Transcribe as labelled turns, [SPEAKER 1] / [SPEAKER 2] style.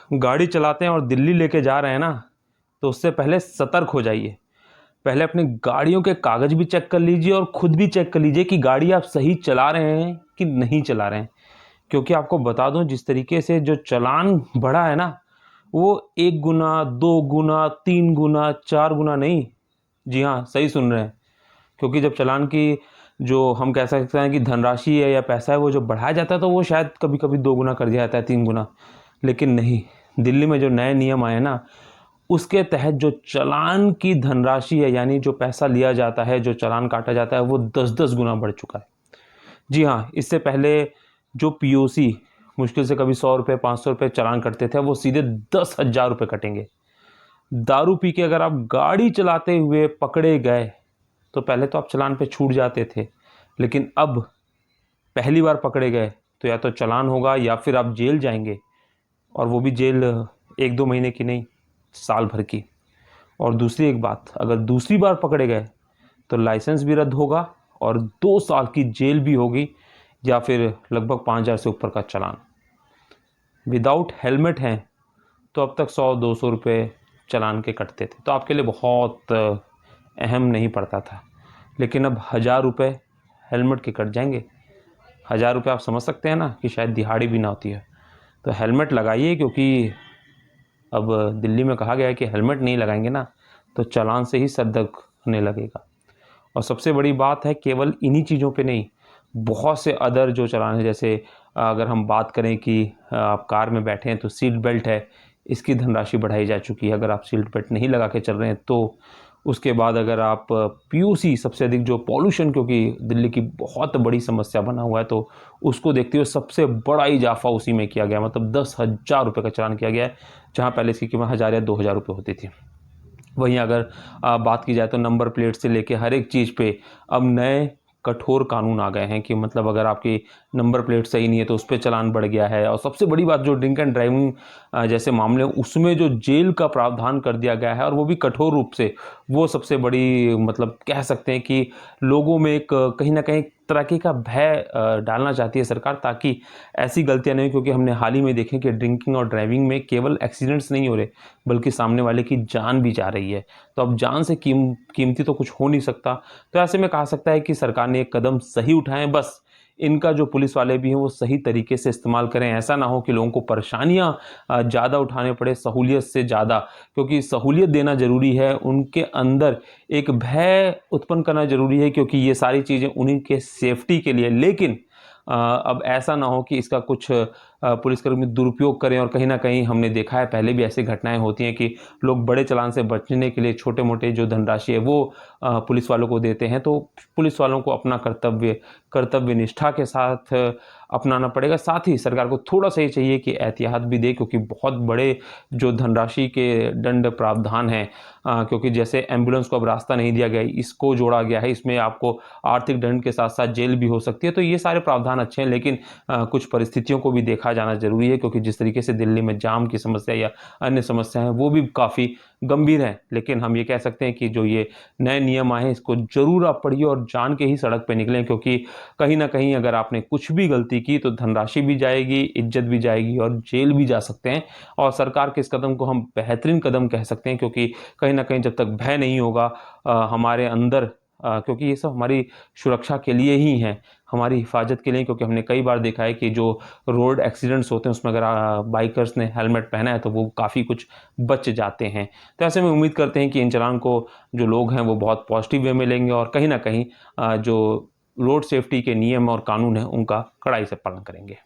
[SPEAKER 1] गाड़ी चलाते हैं और दिल्ली लेके जा रहे हैं ना, तो उससे पहले सतर्क हो जाइए। पहले अपनी गाड़ियों के कागज़ भी चेक कर लीजिए और खुद भी चेक कर लीजिए कि गाड़ी आप सही चला रहे हैं कि नहीं चला रहे हैं। क्योंकि आपको बता दूं, जिस तरीके से जो चालान बढ़ा है ना, वो 1 गुना, 2 गुना, 3 गुना, 4 गुना नहीं। जी हाँ, सही सुन रहे हैं। क्योंकि जब चालान की जो हम कह सकते हैं कि धनराशि है या पैसा है, वो जो बढ़ाया जाता है तो वो शायद कभी कभी 2 गुना कर दिया जाता है, 3 गुना। लेकिन नहीं, दिल्ली में जो नए नियम आए ना, उसके तहत जो चालान की धनराशि है, यानी जो पैसा लिया जाता है, जो चालान काटा जाता है, वो 10-10 गुना बढ़ चुका है। जी हाँ, इससे पहले जो पीओसी मुश्किल से कभी 100 रुपये, 500 रुपये चालान कटते थे, वो सीधे 10,000 रुपये कटेंगे। दारू पी के अगर आप गाड़ी चलाते हुए पकड़े गए, तो पहले तो आप चालान पे छूट जाते थे, लेकिन अब पहली बार पकड़े गए तो या तो चालान होगा या फिर आप जेल जाएंगे। और वो भी जेल 1-2 महीने की नहीं, साल भर की। और दूसरी एक बात, अगर दूसरी बार पकड़े गए तो लाइसेंस भी रद्द होगा और 2 साल की जेल भी होगी, या फिर लगभग 5,000 से ऊपर का चालान। विदाउट हेलमेट हैं तो अब तक 100-200 रुपये चालान के कटते थे, तो आपके लिए बहुत अहम नहीं पड़ता था। लेकिन अब 1,000 रुपये हेलमेट के कट जाएंगे। 1,000 रुपये आप समझ सकते हैं ना कि शायद दिहाड़ी भी ना होती है। तो हेलमेट लगाइए, क्योंकि अब दिल्ली में कहा गया है कि हेलमेट नहीं लगाएंगे ना तो चालान से ही सर दर्द होने लगेगा। और सबसे बड़ी बात है, केवल इन्हीं चीज़ों पे नहीं, बहुत से अदर जो चालान है, जैसे अगर हम बात करें कि आप कार में बैठे हैं तो सीट बेल्ट है, इसकी धनराशि बढ़ाई जा चुकी है। अगर आप सीट बेल्ट नहीं लगा के चल रहे हैं तो। उसके बाद अगर आप पीयूसी, सबसे अधिक जो पॉल्यूशन, क्योंकि दिल्ली की बहुत बड़ी समस्या बना हुआ है, तो उसको देखते हुए सबसे बड़ा इजाफा उसी में किया गया, मतलब 10,000 रुपये का चालान किया गया है, जहाँ पहले इसकी कीमत 1,000 या 2,000 रुपये होती थी। वहीं अगर बात की जाए तो नंबर प्लेट से लेके हर एक चीज़ पे अब नए कठोर कानून आ गए हैं कि मतलब अगर आपकी नंबर प्लेट सही नहीं है तो उस पर चालान बढ़ गया है। और सबसे बड़ी बात, जो ड्रिंक एंड ड्राइविंग जैसे मामले, उसमें जो जेल का प्रावधान कर दिया गया है, और वो भी कठोर रूप से, वो सबसे बड़ी, मतलब कह सकते हैं कि लोगों में एक कहीं ना कहीं तरह का भय डालना चाहती है सरकार, ताकि ऐसी गलतियां नहीं। क्योंकि हमने हाल ही में देखें कि ड्रिंकिंग और ड्राइविंग में केवल एक्सीडेंट्स नहीं हो रहे, बल्कि सामने वाले की जान भी जा रही है। तो अब जान से कीमती तो कुछ हो नहीं सकता। तो ऐसे में कहा सकता है कि सरकार ने एक कदम सही उठाए, बस इनका जो पुलिस वाले भी हैं वो सही तरीके से इस्तेमाल करें। ऐसा ना हो कि लोगों को परेशानियां ज़्यादा उठाने पड़े सहूलियत से ज़्यादा। क्योंकि सहूलियत देना ज़रूरी है, उनके अंदर एक भय उत्पन्न करना ज़रूरी है, क्योंकि ये सारी चीज़ें उन्हीं के सेफ्टी के लिए। लेकिन अब ऐसा ना हो कि इसका कुछ पुलिसकर्मी दुरुपयोग करें। और कहीं ना कहीं हमने देखा है, पहले भी ऐसी घटनाएं होती हैं कि लोग बड़े चालान से बचने के लिए छोटे मोटे जो धनराशि है वो पुलिस वालों को देते हैं। तो पुलिस वालों को अपना कर्तव्य निष्ठा के साथ अपनाना पड़ेगा। साथ ही सरकार को थोड़ा सा ये चाहिए कि एहतियात भी दे, क्योंकि बहुत बड़े जो धनराशि के दंड प्रावधान हैं, क्योंकि जैसे एम्बुलेंस को अब रास्ता नहीं दिया गया, इसको जोड़ा गया है, इसमें आपको आर्थिक दंड के साथ साथ जेल भी हो सकती है। तो ये सारे प्रावधान अच्छे हैं, लेकिन कुछ परिस्थितियों को भी देखा जाना जरूरी है। क्योंकि जिस तरीके से दिल्ली में जाम की समस्या या अन्य समस्याएं हैं, वो भी काफ़ी गंभीर हैं। लेकिन हम ये कह सकते हैं कि जो ये नए नियम आए हैं, इसको जरूर आप पढ़िए और जान के ही सड़क पे निकलें। क्योंकि कहीं ना कहीं अगर आपने कुछ भी गलती की तो धनराशि भी जाएगी, इज्जत भी जाएगी और जेल भी जा सकते हैं। और सरकार के इस कदम को हम बेहतरीन कदम कह सकते हैं, क्योंकि कहीं ना कहीं जब तक भय नहीं होगा हमारे अंदर, क्योंकि ये सब हमारी सुरक्षा के लिए ही हैं, हमारी हिफाजत के लिए। क्योंकि हमने कई बार देखा है कि जो रोड एक्सीडेंट्स होते हैं उसमें अगर बाइकर्स ने हेलमेट पहना है तो वो काफ़ी कुछ बच जाते हैं। तो ऐसे में उम्मीद करते हैं कि इन चालान को जो लोग हैं वो बहुत पॉजिटिव वे में लेंगे और कहीं ना कहीं जो रोड सेफ्टी के नियम और कानून हैं उनका कड़ाई से पालन करेंगे।